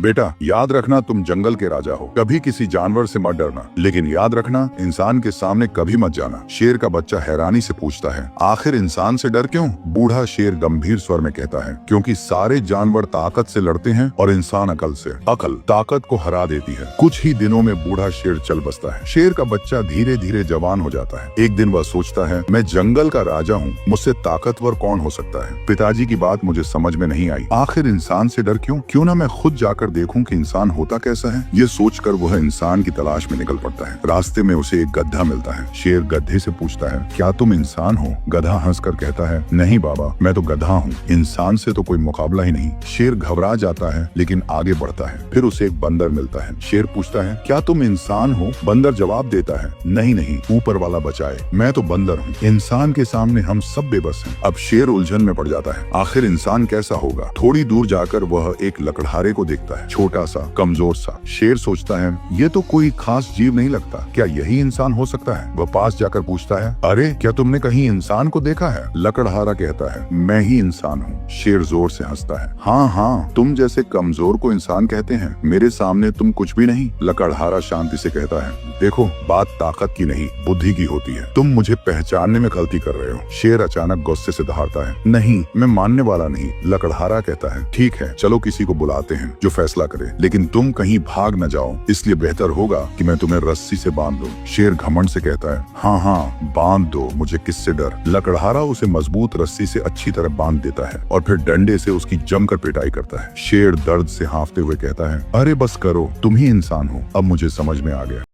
बेटा याद रखना तुम जंगल के राजा हो, कभी किसी जानवर से मत डरना, लेकिन याद रखना इंसान के सामने कभी मत जाना। शेर का बच्चा हैरानी से पूछता है, आखिर इंसान से डर क्यों? बूढ़ा शेर गंभीर स्वर में कहता है, क्योंकि सारे जानवर ताकत से लड़ते हैं और इंसान अकल से। अकल ताकत को हरा देती है। कुछ ही दिनों में बूढ़ा शेर चल बसता है। शेर का बच्चा धीरे धीरे जवान हो जाता है। एक दिन वह सोचता है, मैं जंगल का राजा हूँ, मुझसे ताकतवर कौन हो सकता है? पिताजी की बात मुझे समझ में नहीं आई। आखिर इंसान से डर क्यों? क्यों ना मैं खुद जाकर देखूं कि इंसान होता कैसा है। ये सोचकर वह इंसान की तलाश में निकल पड़ता है। रास्ते में उसे एक गधा मिलता है। शेर गधे से पूछता है, क्या तुम इंसान हो? गधा हंसकर कहता है, नहीं बाबा, मैं तो गधा हूँ, इंसान से तो कोई मुकाबला ही नहीं। शेर घबरा जाता है लेकिन आगे बढ़ता है। फिर उसे एक बंदर मिलता है। शेर पूछता है, क्या तुम इंसान हो? बंदर जवाब देता है, नहीं नहीं, ऊपर वाला बचाए, मैं तो बंदर हूँ। इंसान के सामने हम सब बेबस हैं। अब शेर उलझन में पड़ जाता है। आखिर इंसान कैसा होगा? थोड़ी दूर जाकर वह एक लकड़हारे को देखता है, छोटा सा, कमजोर सा। शेर सोचता है, ये तो कोई खास जीव नहीं लगता, क्या यही इंसान हो सकता है? वह पास जाकर पूछता है, अरे क्या तुमने कहीं इंसान को देखा है? लकड़हारा कहता है, मैं ही इंसान हूँ। शेर जोर से हंसता है, हाँ हाँ, तुम जैसे कमजोर को इंसान कहते हैं, मेरे सामने तुम कुछ भी नहीं। लकड़हारा शांति से कहता है, देखो, बात ताकत की नहीं, बुद्धि की होती है। तुम मुझे पहचानने में गलती कर रहे हो। शेर अचानक गुस्से से दहाड़ता है, नहीं, मैं मानने वाला नहीं। लकड़हारा कहता है, ठीक है, चलो किसी को बुलाते हैं जो फैसला करे, लेकिन तुम कहीं भाग न जाओ, इसलिए बेहतर होगा कि मैं तुम्हें रस्सी से बांध दूं। शेर घमंड से कहता है, हाँ हाँ, बांध दो, मुझे किससे डर। लकड़हारा उसे मजबूत रस्सी से अच्छी तरह बांध देता है और फिर डंडे से उसकी जमकर पिटाई करता है। शेर दर्द से हांफते हुए कहता है, अरे बस करो, तुम ही इंसान हो, अब मुझे समझ में आ गया।